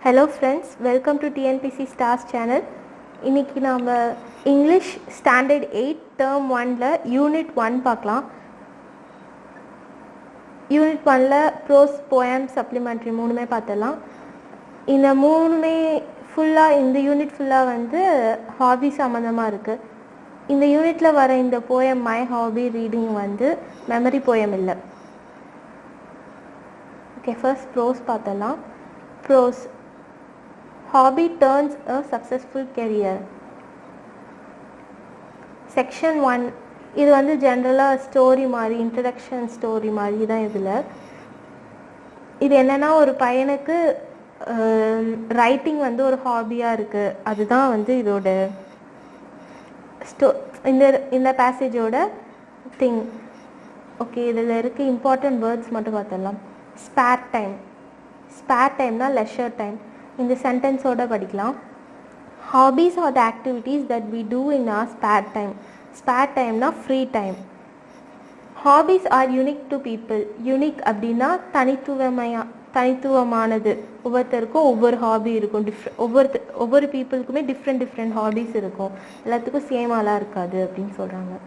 Hello friends, welcome to TNPC Stars channel. இன்னைக்கு நாம English standard 8 term 1ல unit 1 பார்க்கலாம். Unit 1ல prose poem supplementary மூணுமே பார்த்தலாம். இந்த மூணுமே ஃபுல்லாக இந்த யூனிட் ஃபுல்லாக வந்து ஹாபி சம்மந்தமாக இருக்குது. இந்த யூனிட்டில் வர இந்த போயம் மை ஹாபி ரீடிங் வந்து மெமரி போயம் இல்லை. ஓகே, ஃபர்ஸ்ட் ப்ரோஸ் பார்த்தலாம். Prose Hobby turns a successful career. Section 1 இது வந்து ஜென்ரலாக ஸ்டோரி மாதிரி, இன்ட்ரடக்ஷன் ஸ்டோரி மாதிரி தான். இது என்னென்னா, ஒரு பையனுக்கு ரைட்டிங் வந்து ஒரு ஹாபியாக இருக்குது. அதுதான் வந்து இதோட இந்த பேசேஜோட திங். ஓகே, இதில் இருக்க இம்பார்ட்டன்ட் வேர்ட்ஸ் மட்டும் பார்த்துடலாம். Spare time. ஸ்பேர் டைம்னா லெஷர் டைம். இந்த சென்டென்ஸோட படிக்கலாம். Hobbies are the activities that we do in our spare time. Spare டைம்னா free time. Hobbies are unique to people. Unique அப்படின்னா தனித்துவமானது. ஒவ்வொருத்தருக்கும் ஒவ்வொரு ஹாபி இருக்கும். ஒவ்வொரு பீப்புளுக்குமே டிஃப்ரெண்ட் ஹாபீஸ் இருக்கும். எல்லாத்துக்கும் சேமாலாம் இருக்காது அப்படின்னு சொல்கிறாங்க.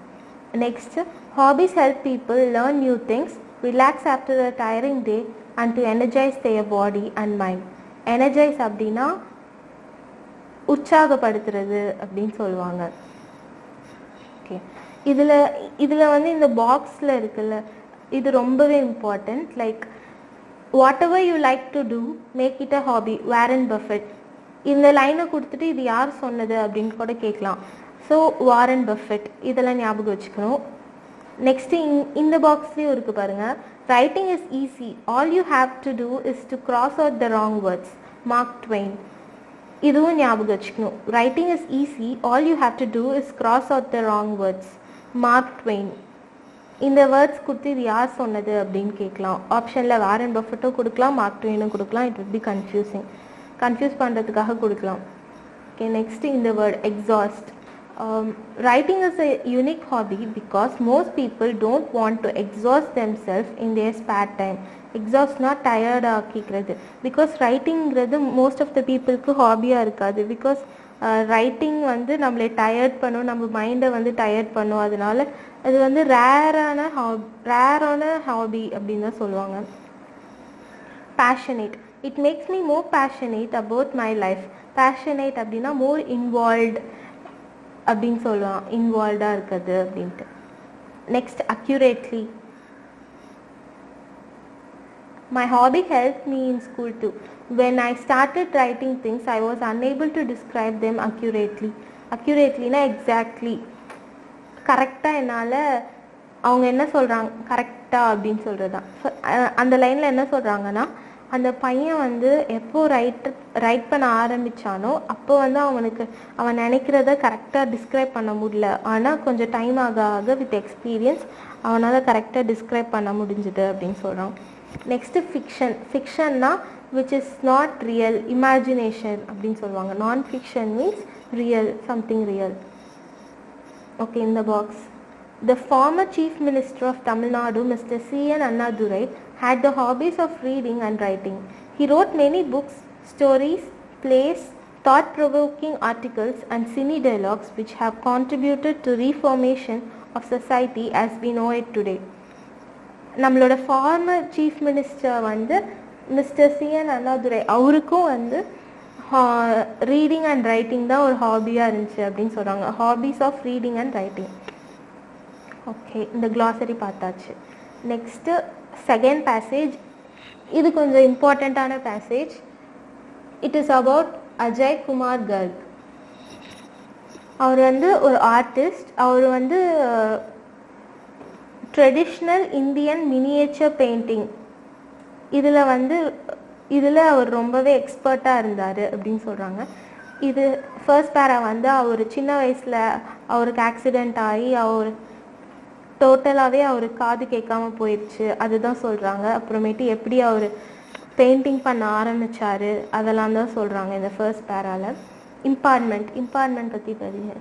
Next, hobbies help people learn new things, relax after a tiring day and to energize their body and mind. Energize அப்படின்னா உற்சாகப்படுத்துறது அப்படின்னு சொல்லுவாங்க. ஓகே, இதில் வந்து இந்த பாக்ஸில் இருக்குல்ல, இது ரொம்பவே important. Like whatever you like to do make it a hobby, Warren Buffett. இந்த லைனை கொடுத்துட்டு இது யார் சொன்னது அப்படின்னு கூட கேட்கலாம். ஸோ வாரன் பஃபெட் இதெல்லாம் ஞாபகம் வச்சுக்கணும். நெக்ஸ்ட்டு இந்த பாக்ஸ்லேயும் இருக்குது பாருங்கள். Writing is easy, all you have to do is to cross out the wrong words, Mark Twain. இதுவும் ஞாபகம் வச்சுக்கணும். Writing is easy, all you have to do is cross out the wrong words, Mark Twain. இந்த words கொடுத்து இது யார் சொன்னது அப்படின்னு கேட்கலாம். ஆப்ஷனில் வாரன் பஃபெட்டும் கொடுக்கலாம், மார்க் ட்வெயினும் கொடுக்கலாம். இட் வில் பி கன்ஃபியூஸ் பண்ணுறதுக்காக கொடுக்கலாம். ஓகே, நெக்ஸ்ட்டு இந்த word exhaust. Writing is a unique hobby because most people don't want to exhaust themselves in their spare time. Exhaustனா டயர்ட் ஆக்கிக்கிறது. பிகாஸ் ரைட்டிங்கிறது மோஸ்ட் ஆஃப் த பீப்புளுக்கு ஹாபியாக இருக்காது. பிகாஸ் ரைட்டிங் வந்து நம்மளை டயர்ட் பண்ணும், நம்ம மைண்டை வந்து டயர்ட் பண்ணும். அதனால அது வந்து ரேரான ஹாபி அப்படின்னு தான் சொல்லுவாங்க. Passionate. It makes me more passionate about my life. Passionate அப்படின்னா மோர் இன்வால்வ்ட் அப்படின்னு சொல்லுவான், இன்வால்வ்டாக இருக்குது அப்படின்ட்டு. Next, accurately. My hobby help me in school too. When I started writing things I was unable to describe them accurately. அக்யூரேட்லினா exactly, கரெக்டாக என்னால் அவங்க என்ன சொல்கிறாங்க கரெக்டாக அப்படின்னு சொல்கிறது தான். அந்த லைனில் என்ன சொல்கிறாங்கன்னா, அந்த பையன் வந்து எப்போ ரைட் பண்ண ஆரம்பித்தானோ அப்போ வந்து அவன் நினைக்கிறத கரெக்டாக டிஸ்கிரைப் பண்ண முடியல. ஆனால் கொஞ்சம் டைம் ஆக வித் எக்ஸ்பீரியன்ஸ் அவனால் கரெக்டாக டிஸ்கிரைப் பண்ண முடிஞ்சுது அப்படின்னு சொல்கிறான். Next fiction. ஃபிக்ஷன்னா which is not real, imagination அப்படின்னு சொல்லுவாங்க. Non fiction means real, something real. Okay, இந்த box. The former Chief Minister of Tamil Nadu, Mr. C.N. Annadurai, had the hobbies of reading and writing. He wrote many books, stories, plays, thought-provoking articles and cine dialogues which have contributed to reformation of society as we know it today. நம்மளோட farmer chief minister வந்து mister C.N. Annadurai, அவருக்கும் வந்து reading and writing தான் ஒரு ஹாபியாக இருந்துச்சு அப்படின்னு சொல்கிறாங்க. Hobbies of reading and writing. Okay, இந்த க்ளாசரி பார்த்தாச்சு. Next second passage. இது கொஞ்சம் இம்பார்ட்டண்ட்டான passage. It is about Ajay Kumar Garg. அவர் வந்து ஒரு ஆர்டிஸ்ட். அவர் வந்து ட்ரெடிஷ்னல் இந்தியன் மினியேச்சர் பெயிண்டிங் இதில் அவர் ரொம்பவே எக்ஸ்பர்ட்டாக இருந்தார் அப்படின்னு சொல்கிறாங்க. இது ஃபர்ஸ்ட் பேரா வந்து அவர் சின்ன வயசில் அவருக்கு ஆக்சிடெண்ட் ஆகி டோட்டலாகவே அவர் காது கேட்காம போயிடுச்சு, அதுதான் சொல்கிறாங்க. அப்புறமேட்டு எப்படி அவர் பெயிண்டிங் பண்ண ஆரம்பித்தார் அதெல்லாம் தான் சொல்கிறாங்க இந்த ஃபர்ஸ்ட் பேராவில். இம்பார்ட்மெண்ட் பற்றி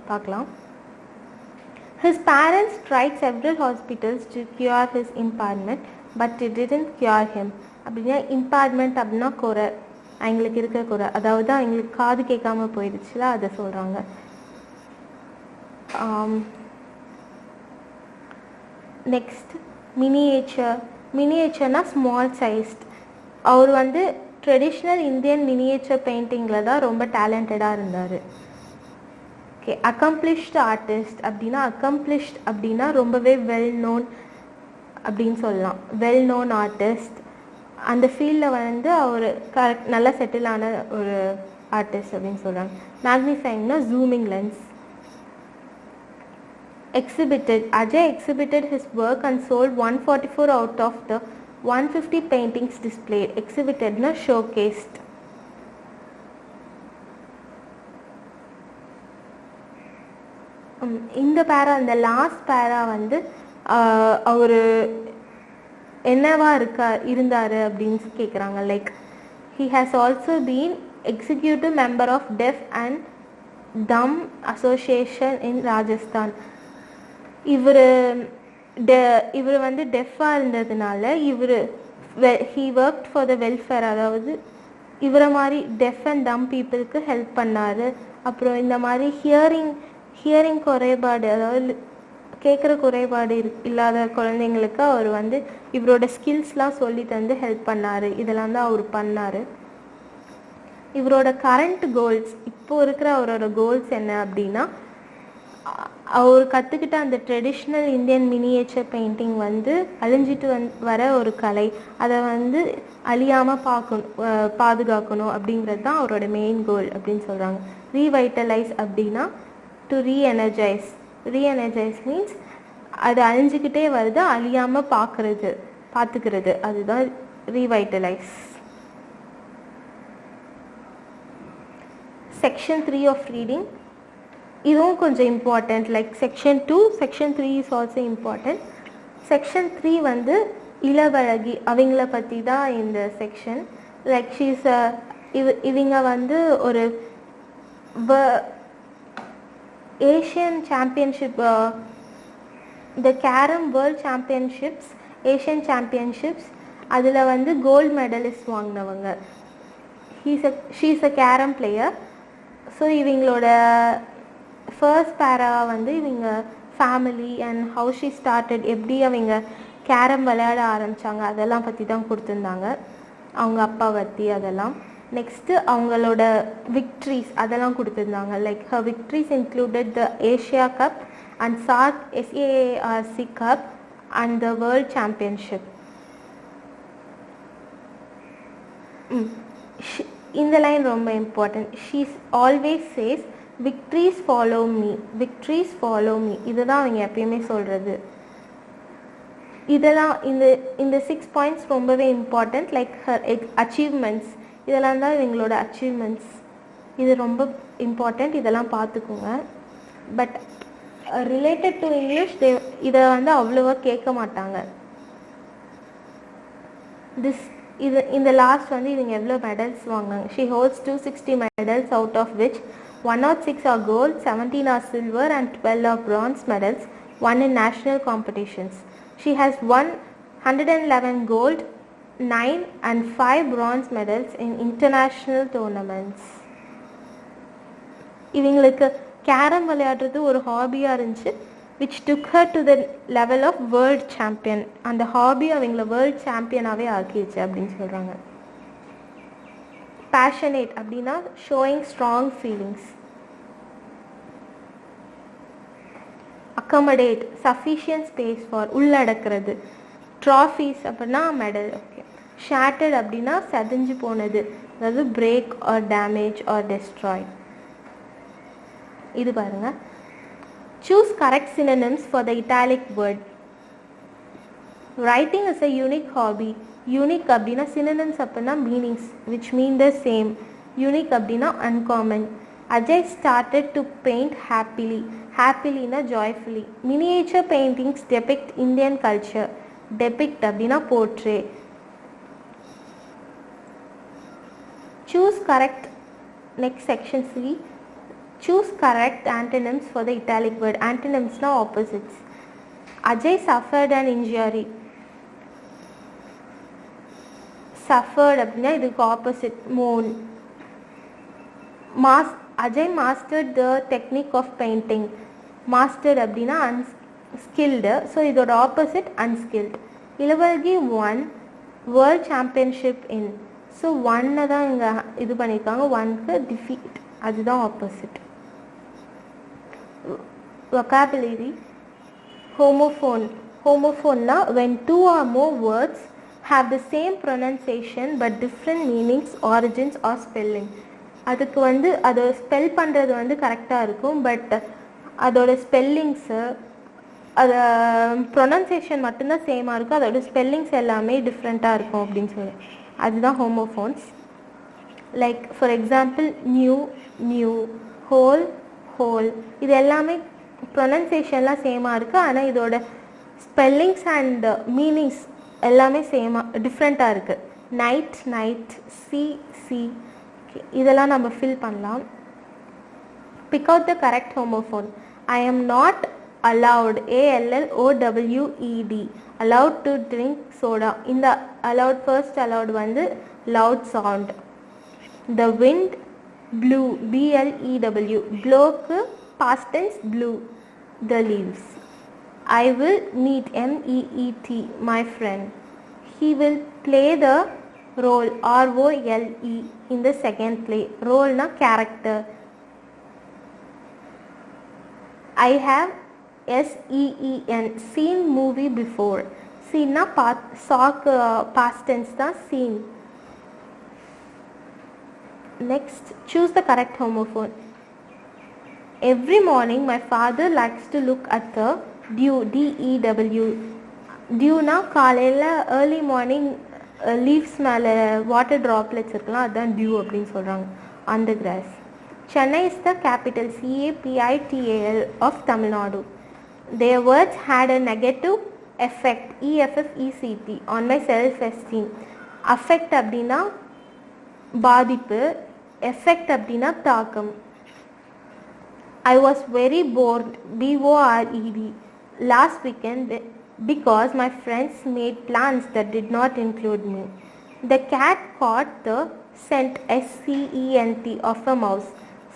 பார்க்கலாம். His parents tried several hospitals to cure his impairment, but it didn't cure him. அப்படின்னா இம்பேர்மெண்ட் அப்படின்னா குறை. அவங்களுக்கு இருக்க குறை, அதாவது அவங்களுக்கு காது கேட்காம போயிடுச்சுல, அதை சொல்கிறாங்க. நெக்ஸ்ட் மினியேச்சர்னா ஸ்மால் சைஸ்ட். அவர் வந்து ட்ரெடிஷ்னல் இந்தியன் மினியேச்சர் பெயிண்டிங்கில் தான் ரொம்ப டேலண்டடாக இருந்தார். ஓகே, அக்கம்ப்ளிஷ்டு ஆர்டிஸ்ட் அப்படின்னா ரொம்பவே வெல் நோன் அப்படின்னு சொல்லலாம். வெல் நோன் ஆர்டிஸ்ட், அந்த ஃபீல்டில் வந்து அவர் நல்லா செட்டில் ஆன ஒரு ஆர்டிஸ்ட் அப்படின்னு சொல்கிறாங்க. மேக்னிஃபைங்னா zooming lens. Ajay exhibited his work and sold 144 out of the 150 paintings displayed. Exhibitedனா showcased. இந்த பேரா, இந்த லாஸ்ட் பேரா வந்து அவர் என்னவா இருந்தார் அப்படின்னு கேட்குறாங்க. Like he has also been executive member of Deaf and Dumb Association in Rajasthan. இவர் வந்து டெஃபாக இருந்ததுனால he worked for the welfare, அதாவது இவரை மாதிரி டெஃப் அண்ட் டம் பீப்புளுக்கு ஹெல்ப் பண்ணார். அப்புறம் இந்த மாதிரி ஹியரிங் குறைபாடு, அதாவது கேட்குற குறைபாடு இல்லாத குழந்தைங்களுக்கு அவர் வந்து இவரோட ஸ்கில்ஸ்லாம் சொல்லி தந்து ஹெல்ப் பண்ணார். இதெல்லாம் தான் அவர் பண்ணார். இவரோட கரண்ட் கோல்ஸ், இப்போ இருக்கிற அவரோட கோல்ஸ் என்ன அப்படின்னா, அவர் கற்றுக்கிட்ட அந்த ட்ரெடிஷ்னல் இந்தியன் மினியேச்சர் பெயிண்டிங் வந்து அழிஞ்சிட்டு வர ஒரு கலை, அதை வந்து அழியாமல் பாதுகாக்கணும் அப்படிங்கிறது தான் அவரோட மெயின் கோல் அப்படின்னு சொல்கிறாங்க. ரீவைட்டலைஸ் அப்படின்னா டு ரீஎனர்ஜைஸ் மீன்ஸ் அது அழிஞ்சிக்கிட்டே வருது, அழியாமல் பார்த்துக்கிறது, அதுதான் ரீவைட்டலைஸ். செக்ஷன் 3 ஆஃப் ரீடிங், இதுவும் கொஞ்சம் important. Like section 2, section 3 is also important. Section 3 வந்து இளவழகி, அவங்கள பற்றி தான் இந்த செக்ஷன். லைக் இவங்க வந்து ஒரு ஏஷியன் சாம்பியன்ஷிப், இந்த carrom world championships, Asian championships, அதில் வந்து கோல்டு மெடலிஸ்ட் வாங்கினவங்க. She's a carrom player. So இவங்களோட ஃபர்ஸ்ட் பேரா வந்து இவங்க family and how she started, எப்படி அவங்க கேரம் விளையாட ஆரம்பித்தாங்க, அதெல்லாம் பற்றி தான் கொடுத்துருந்தாங்க. அவங்க அப்பா பற்றி அதெல்லாம். நெக்ஸ்ட்டு அவங்களோட விக்ட்ரிஸ் அதெல்லாம் கொடுத்துருந்தாங்க. Like her victories included the Asia cup and SAARC cup and the world championship. இந்த லைன் ரொம்ப important. She always says victories follow me. இதுதான் அவங்க எப்பயுமே சொல்கிறது. இதெல்லாம் இந்த 6 பாயிண்ட்ஸ் ரொம்பவே இம்பார்ட்டண்ட். லைக் ஹர் அச்சீவ்மெண்ட்ஸ், இதெல்லாம் தான் இவங்களோட அச்சீவ்மெண்ட்ஸ். இது ரொம்ப இம்பார்ட்டண்ட், இதெல்லாம் பார்த்துக்கோங்க. பட் ரிலேட்டட் டு இங்கிலீஷ் இதை வந்து அவ்வளோவா கேட்க மாட்டாங்க. இந்த லாஸ்ட் வந்து இவங்க எவ்வளோ மெடல்ஸ் வாங்கினாங்க. She holds 260 medals, out of which 106 are gold, 17 are silver and 12 are bronze medals won in national competitions. She has won 111 gold, 9 and 5 bronze medals in international tournaments. இவங்களுக்கு கேரம் விளையாடுறது ஒரு ஹாபியாக இருந்துச்சு, which took her to the level of world champion. அந்த hobby அவங்கள world சாம்பியனாகவே ஆக்கிடுச்சு அப்படின்னு சொல்கிறாங்க. பேஷனேட் அப்படின்னா showing strong feelings. Accommodate sufficient space for, உள்ளடக்கிறது. ட்ராஃபீஸ் அப்படின்னா மெடல். ஓகே. ஷேட்டர்ட் அப்படின்னா செதஞ்சு போனது, அதாவது break or damage or destroy. இது பாருங்க. Choose correct synonyms for the italic word. Writing is a unique hobby. Unique அப்படின்னா synonyms அப்படின்னா meanings which mean the same. Unique அப்படின்னா uncommon. Ajay started to paint happily. Happily-னா joyfully. Miniature paintings depict Indian culture. Depict அப்படின்னா portray. Choose correct. Next section 3. Choose correct antonyms for the italic word. Antonyms na opposites. Ajay suffered an injury. suffered அப்படின்னா இதுக்கு opposite mourn. Ajay mastered the technique of painting. Mastered அப்படின்னா unskilled, so இதோட opposite unskilled. இளவல்கி won world championship in, so ஒன்னை தான் இங்கே இது பண்ணியிருக்காங்க, ஒன்க்கு defeat, அதுதான் opposite. vocabulary homophone. Homophone when two or more words have the same pronunciation but different meanings, origins or spelling. அதுக்கு வந்து அதை ஸ்பெல் பண்ணுறது வந்து கரெக்டாக இருக்கும், பட் அதோட ஸ்பெல்லிங்ஸு அது ப்ரொனன்சியேஷன் மட்டும்தான் சேமாக இருக்கும், அதோட ஸ்பெல்லிங்ஸ் எல்லாமே டிஃப்ரெண்ட்டாக இருக்கும் அப்படின்னு சொல்லி, அதுதான் homophones. Like for example new, new, whole, whole, இது எல்லாமே ப்ரொனன்சியேஷன்லாம் சேமாக இருக்குது, ஆனால் இதோட ஸ்பெல்லிங்ஸ் அண்ட் மீனிங்ஸ் எல்லாமே சேமாக டிஃப்ரெண்ட்டாக இருக்குது. நைட், நைட், சி, சி, இதெல்லாம் நம்ம ஃபில் பண்ணலாம். Big out the correct homophone. I am not allowed, allowed, allowed to drink soda. இந்த allowed, first allowed வந்து loud sound. The wind blew, blew, blowக்கு past tense blew the leaves. I will meet, meet, my friend. He will play the role, role, in the second play. Role na character. I have seen, seen movie before. Seen na saw past tense da seen. Next, choose the correct homophone. Every morning my father likes to look at the dew, dew. Dew na காலையில் early morning leaves மேலே water droplets இருக்கலாம், அதுதான் due அப்படின்னு சொல்கிறாங்க. on the grass. Chennai is the capital, capital of Tamil Nadu. Their words had a negative effect, effect, on my self-esteem. Affect அப்படின்னா பாதிப்பு, effect அப்படின்னா தாக்கம். I was very bored, bored, last weekend because my friends made plans that did not include me. The cat caught the scent, scent, of a mouse.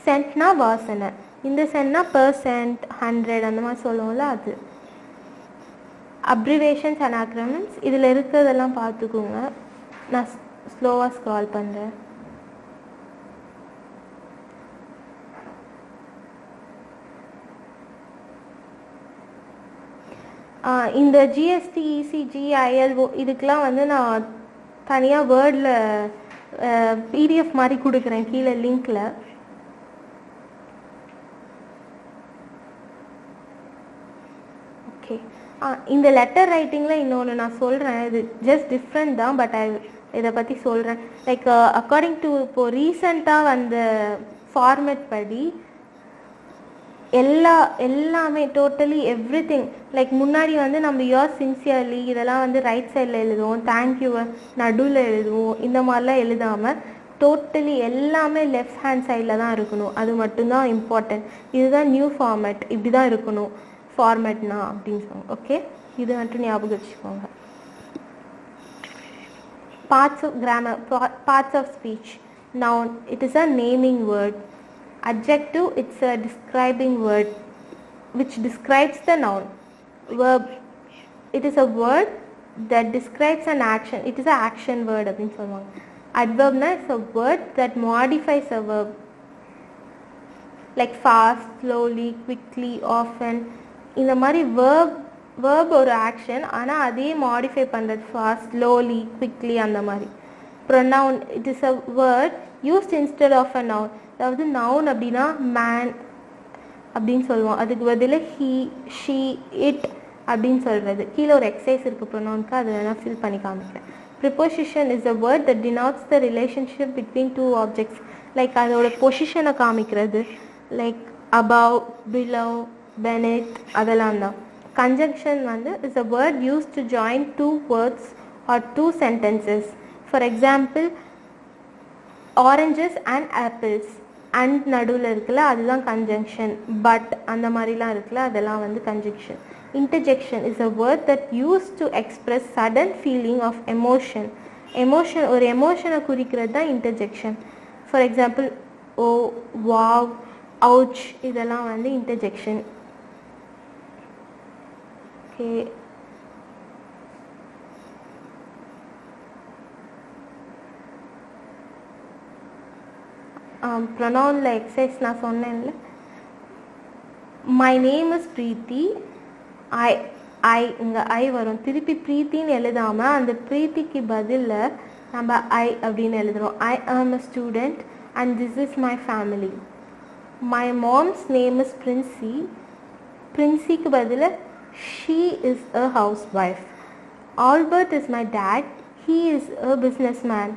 Scentனா வாசனை, இந்த சென்ட்னா percent, 100 அந்த மாதிரி சொல்லுவோம்ல அது. அப்ரிவேஷன்ஸ் அண்ட் அக்ரோனிம்ஸ் இதில் இருக்கிறதெல்லாம் பார்த்துக்கோங்க, நான் ஸ்லோவாக ஸ்க்ரால் பண்ணுறேன். இந்த ஜிஎஸ்டி, இசிஜி, ஐஎல்ஓ இதுக்கெலாம் வந்து நான் தனியாக வேர்டில் பிடிஎஃப் மாதிரி கொடுக்குறேன் கீழே லிங்க்கில். ஓகே, இந்த லெட்டர் ரைட்டிங்கில் இன்னொன்று நான் சொல்கிறேன், இது ஜஸ்ட் டிஃப்ரெண்ட் தான், பட் இதை பற்றி சொல்கிறேன். லைக் அக்கார்டிங் டு இப்போது ரீசண்டாக வந்த ஃபார்மேட் படி எல்லாமே டோட்டலி எவ்ரி திங், லைக் முன்னாடி வந்து நம்ம யோர் சின்சியர்லி இதெல்லாம் வந்து ரைட் சைடில் எழுதுவோம், தேங்க்யூவை நடுவில் எழுதுவோம், இந்த மாதிரிலாம் எழுதாமல் டோட்டலி எல்லாமே லெஃப்ட் ஹேண்ட் சைடில் தான் இருக்கணும், அது மட்டும்தான் இம்பார்ட்டன்ட். இதுதான் நியூ ஃபார்மேட், இப்படி தான் இருக்கணும் ஃபார்மேட்னா அப்படின்னு சொல்லுவாங்க. ஓகே, இது மட்டும் ஞாபகம் வச்சுக்கோங்க. Parts of grammar, parts of speech. Noun, it is a naming word. Adjective, it's a describing word which describes the noun. Verb, it is a word that describes an action, it is an action word அப்படின்னு சொல்லுவாங்க. Adverb na is a word that modifies a verb, like fast, slowly, quickly, often. இந்த மாதிரி verb ஒரு action, ஆனால் அதே modify பண்ணுறது fast, slowly, quickly அந்த மாதிரி. Pronoun, it is a word used instead of a noun. அதாவது நவுன் அப்படின்னா மேன் அப்படின்னு சொல்லுவோம், அதுக்கு பதில் ஹீ, ஷீ, இட் அப்படின்னு சொல்கிறது. கீழே ஒரு எக்ஸசைஸ் இருக்குது ப்ரொனவுனுக்கு, அதை வேணால் ஃபில் பண்ணி காமிக்கிறேன். Preposition is a word that denotes the relationship between two objects, like அதோட பொசிஷனை காமிக்கிறது, லைக் அபவ், பிலவ், பெனெட், அதெல்லாம் தான். கன்ஜங்ஷன் வந்து is a word used to join two words or two sentences. For example, oranges and apples, and நடுவில் இருக்குல்ல அதுதான் conjunction. But அந்த மாதிரிலாம் இருக்குல்ல அதெல்லாம் வந்து conjunction. Interjection is a word that use to express sudden feeling of emotion, emotion, ஒரு எமோஷனை குறிக்கிறது தான் interjection. For example oh, wow, ouch, இதெல்லாம் வந்து இன்டர்ஜெக்ஷன். ஓகே, ப்ரொனவுனில் எக்ஸசைஸ் நான் சொன்னேன்ல. My name is Preethi. I இங்கே ஐ வரும். திருப்பி ப்ரீத்தின்னு எழுதாமல் அந்த ப்ரீத்திக்கு பதிலில் நம்ம ஐ அப்படின்னு எழுதுகிறோம். I am a student and this is my family. My mom's name is Princy. பிரின்சிக்கு பதில் she is a housewife. Albert is my dad. He is a businessman.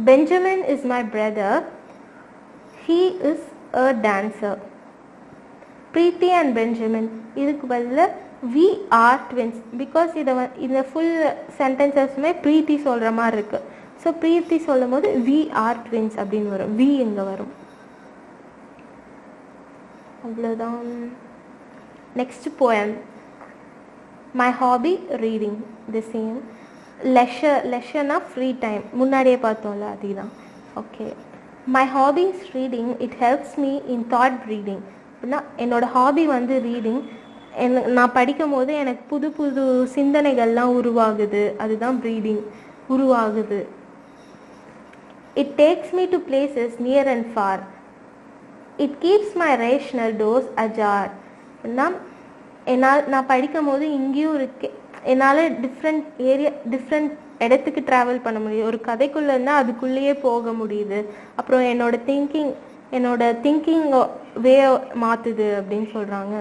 Benjamin is my brother. He is a dancer. Preeti and Benjamin, இதுக்கு பதில் we are twins. Because இந்த full sentences பிரீத்தி சொல்கிற மாதிரி இருக்குது. So பிரீத்தி சொல்லும் போது we are twins அப்படின்னு வரும். we இங்கே வரும். அவ்வளோதான். Next poem. My hobby reading. The same. லெஷர்னா ஃப்ரீ டைம், முன்னாடியே பார்த்தோம்ல அதுதான். Okay, my hobby is reading. It helps me in thought reading. அப்படின்னா என்னோடய ஹாபி வந்து ரீடிங். நான் படிக்கும் போது எனக்கு புது புது சிந்தனைகள்லாம் உருவாகுது. அதுதான் ரீடிங், உருவாகுது. It takes me to places near and for. It keeps my rational dose ajar. அப்படின்னா நான் படிக்கும் போது இங்கேயும் இருக்கு, என்னால் டிஃப்ரெண்ட் இடத்துக்கு ட்ராவல் பண்ண முடியுது. ஒரு கதைக்குள்ளே இருந்தால் அதுக்குள்ளேயே போக முடியுது. அப்புறம் என்னோட திங்கிங் வே மாற்றுது அப்படின்னு சொல்கிறாங்க.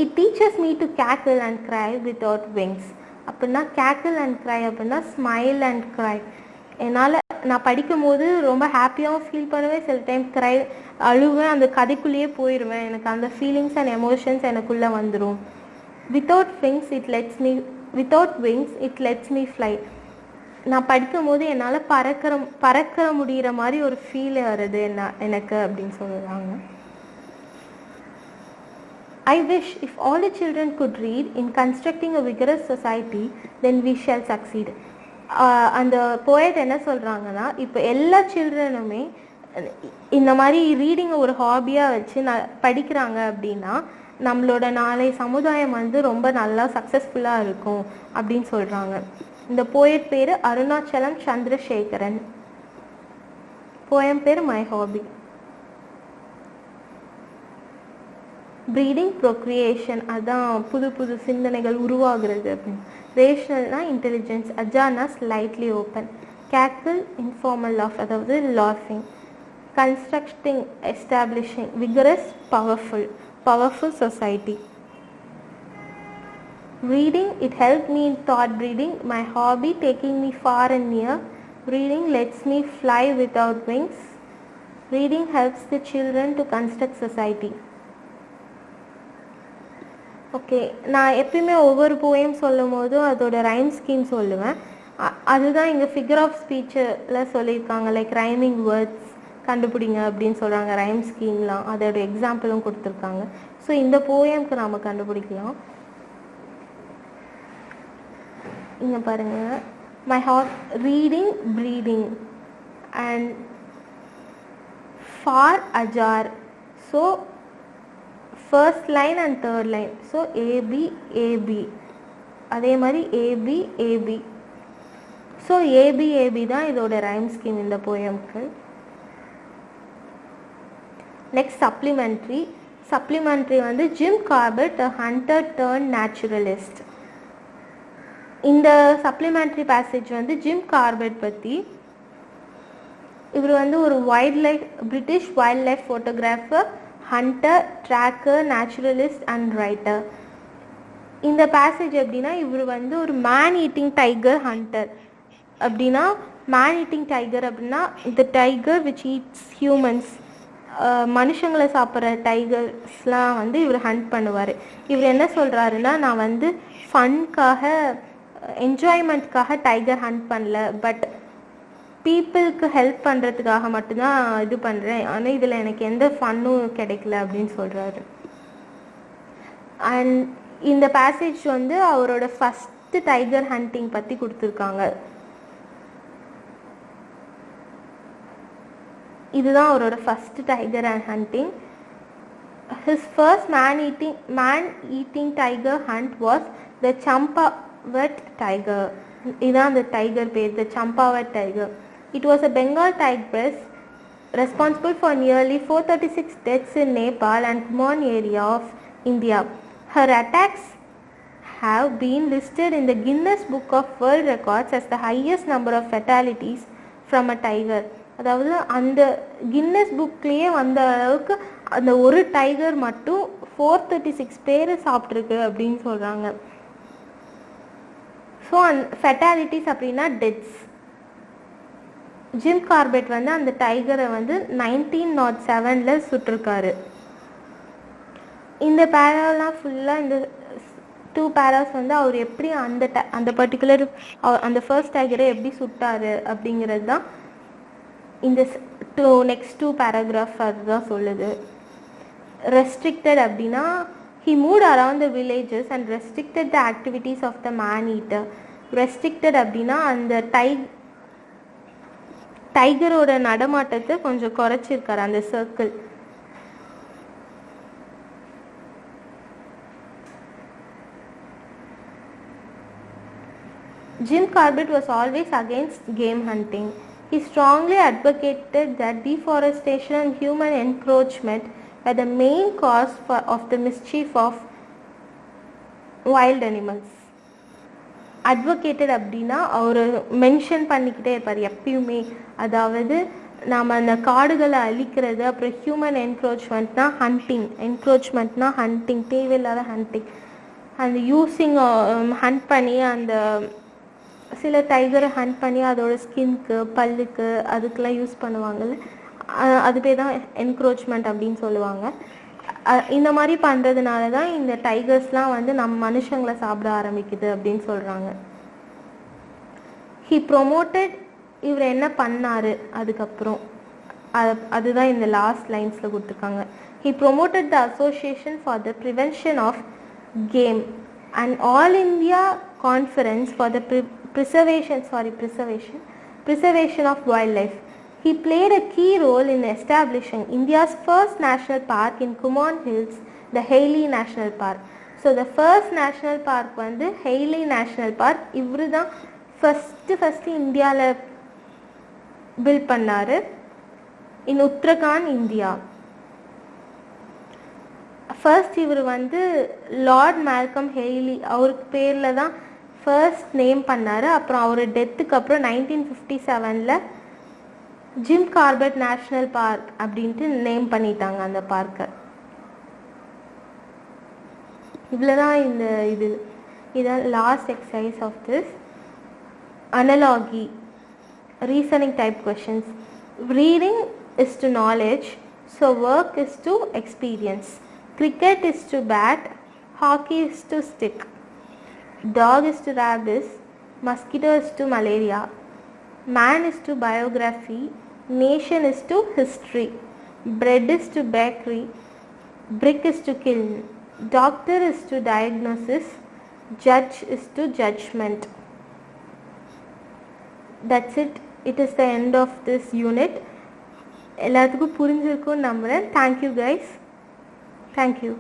It teachers me to cackle and cry without wings. அப்படின்னா கேக்கிள் அண்ட் க்ரை அப்படின்னா ஸ்மைல் அண்ட் க்ரை. நான் படிக்கும் போது ரொம்ப ஹாப்பியாகவும் ஃபீல் பண்ணுவேன், சில டைம் க்ரை அழுவேன், அந்த கதைக்குள்ளேயே போயிடுவேன். எனக்கு அந்த ஃபீலிங்ஸ் அண்ட் எமோஷன்ஸ் எனக்குள்ளே வந்துடும். Without wings it let's me fly. நான் படிக்கும் போது என்னால் பறக்கிற முடிகிற மாதிரி ஒரு ஃபீல் வருது எனக்கு அப்படின்னு சொல்லுவாங்க. I wish if all the children could read in constructing a vigorous society, then we shall succeed. அந்த போயட் என்ன சொல்கிறாங்கன்னா, இப்போ எல்லா சில்ட்ரனுமே இந்த மாதிரி ரீடிங்கை ஒரு ஹாபியாக வச்சு படிக்கிறாங்க அப்படின்னா நம்மளோட நாளை சமுதாயம் வந்து ரொம்ப நல்லா சக்ஸஸ்ஃபுல்லாக இருக்கும் அப்படின்னு சொல்கிறாங்க. இந்த போயட் பேர் அருணாச்சலம் சந்திரசேகரன். போயம் பேர் மை ஹாபி. ப்ரீடிங், ப்ரொக்ரியேஷன், அதான் புது புது சிந்தனைகள் உருவாகிறது அப்படின்னு. ரேஷனல்னா இன்டெலிஜென்ஸ், அஜானா slightly open, cackle informal laugh, அதாவது லாஃபிங், constructing establishing, vigorous powerful society. Reading, it helped me in thought breeding. My hobby taking me far and near. Reading lets me fly without wings. Reading helps the children to construct society. Okay, நான் எப்பயுமே ஒவ்வொரு poem சொல்லும் போதும் அதோட rhyme scheme சொல்லுவேன். அதுதான் இங்கே figure of ஸ்பீச்சில் சொல்லியிருக்காங்க. லைக் ரைமிங் வேர்ட்ஸ் கண்டுபிடிங்க அப்படின்னு சொல்கிறாங்க. ரைம் ஸ்கீம்லாம் அதோட எக்ஸாம்பிளும் கொடுத்துருக்காங்க. ஸோ இந்த போயம்க்கு நாம் கண்டுபிடிக்கலாம். இங்கே பாருங்கள், my heart reading breeding and far ajar. So first line and third line. So AB அதே மாதிரி ஏபி. ஸோ ஏபி தான் இதோட ரைம் ஸ்கீம் இந்த போயம்க்கு. நெக்ஸ்ட் சப்ளிமெண்ட்ரி வந்து Jim Corbett, hunter turned naturalist. இந்த சப்ளிமெண்ட்ரி பேசேஜ் வந்து ஜிம் கார்பெட் பற்றி. இவர் வந்து ஒரு British wildlife photographer, hunter, tracker, naturalist and writer. இந்த பேசேஜ் எப்படின்னா, இவர் வந்து ஒரு மேன் ஈட்டிங் டைகர் ஹண்டர். அப்படின்னா மேன் ஈட்டிங் டைகர் அப்படின்னா இந்த டைகர் விச் ஈட்ஸ் ஹியூமன்ஸ், மனுஷங்களை சாப்பிட்ற டைகர்ஸ்லாம் வந்து இவர் ஹண்ட் பண்ணுவார். இவர் என்ன சொல்கிறாருன்னா, நான் வந்து ஃபன்காக என்ஜாய்மெண்ட்காக டைகர் ஹண்ட் பண்ணல, பட் பீப்புளுக்கு ஹெல்ப் பண்ணுறதுக்காக மட்டும்தான் இது பண்ணுறேன். ஆனால் இதில் எனக்கு எந்த ஃபன்னும் கிடைக்கல அப்படின்னு சொல்கிறாரு. அண்ட் இந்த பேசேஜ் வந்து அவரோட ஃபர்ஸ்ட் டைகர் ஹண்டிங் பற்றி கொடுத்துருக்காங்க. இதுதான் அவரோட first tiger hunting. His first man-eating tiger hunt was the Champawat tiger. இதான் அந்த டைகர் பேர், the Champawat tiger. It was a Bengal tigress responsible for nearly 436 deaths in Nepal and Kumaon area of India. Her attacks have been listed in the Guinness Book of World Records as the highest number of fatalities from a tiger. அதாவது அந்த Guinness புக்லேயே வந்த அளவுக்கு அந்த ஒரு tiger மட்டும் 436 பேர் சாப்பிட்ருக்கு அப்படின்னு சொல்கிறாங்க. ஸோ ஃபெட்டாலிட்டிஸ் அப்படின்னா டெத்ஸ். ஜிம் கார்பெட் வந்து அந்த டைகரை வந்து 1907 சுட்டிருக்காரு. இந்த பேராலாம் ஃபுல்லாக இந்த 2 பேராஸ் வந்து அவர் எப்படி அந்த பர்டிகுலர் அந்த ஃபர்ஸ்ட் டைகரை எப்படி சுட்டாரு அப்படிங்கிறது தான் இந்த நெக்ஸ்ட் 2 பேராகிராஃப் அதுதான் சொல்லுது. ரெஸ்ட்ரிக்டட் அப்படின்னா he moved around the villages and restricted the activities of the man eater. Restricted அப்படின்னா அந்த டைகரோட நடமாட்டத்தை கொஞ்சம் குறைச்சிருக்காரு அந்த circle. Jim Corbett was always against game hunting. He strongly advocated that deforestation and human encroachment were the main cause of the mischief of wild animals. Advocated அப்படின்னா அவர் mention பண்ணிக்கிட்டே இருப்பார் எப்பயுமே. அதாவது நாம் அந்த காடுகளை அழிக்கிறது, அப்புறம் ஹியூமன் என்க்ரோச்மெண்ட்னா ஹண்டிங், தேவையில்லாத ஹண்டிங், அந்த யூஸிங் ஹண்ட் பண்ணி அந்த சில டைகரை ஹண்ட் பண்ணி அதோட ஸ்கின்க்கு பல்லுக்கு அதுக்கெல்லாம் யூஸ் பண்ணுவாங்கல்ல, அது பேர் தான் என்க்ரோச்மெண்ட் அப்படின்னு சொல்லுவாங்க. இந்த மாதிரி பண்ணுறதுனால தான் இந்த டைகர்ஸ்லாம் வந்து நம்ம மனுஷங்களை சாப்பிட ஆரம்பிக்குது அப்படின்னு சொல்கிறாங்க. ஹி ப்ரொமோட்டட், இவர் என்ன பண்ணார் அதுக்கப்புறம் அதுதான் இந்த லாஸ்ட் லைன்ஸில் கொடுத்துருக்காங்க. He promoted the association for the prevention of game and all India conference for the preservation of wildlife. He played a key role in establishing India's first national park in Kumaon Hills, the Hailey National Park. So the first national park வந்து Hailey National Park. இவரு தான் first இந்தியாவில் build பண்ணாரு இன் Uttarakhand, India. First இவர் வந்து Lord Malcolm Hayley அவருக்கு பேரில் தான் ஃபர்ஸ்ட் நேம் பண்ணார். அப்புறம் அவர் டெத்துக்கு அப்புறம் 1957 ஜிம் கார்பெட் நேஷ்னல் பார்க் அப்படின்ட்டு நேம் பண்ணிட்டாங்க அந்த பார்க்கை. இவ்வளோதான் இந்த இதான் last exercise of this. Analogy, reasoning type questions. Reading is to knowledge, so work is to experience. Cricket is to bat, hockey is to stick. Dog is to rabies, mosquito is to malaria. Man is to biography, nation is to history. Bread is to bakery, brick is to kiln. Doctor is to diagnosis, judge is to judgment. That's it. It is the end of this unit. எல்லாத்துக்கும் புரிஞ்சிருக்கும்னு நம்புறேன். Thank you guys. Thank you.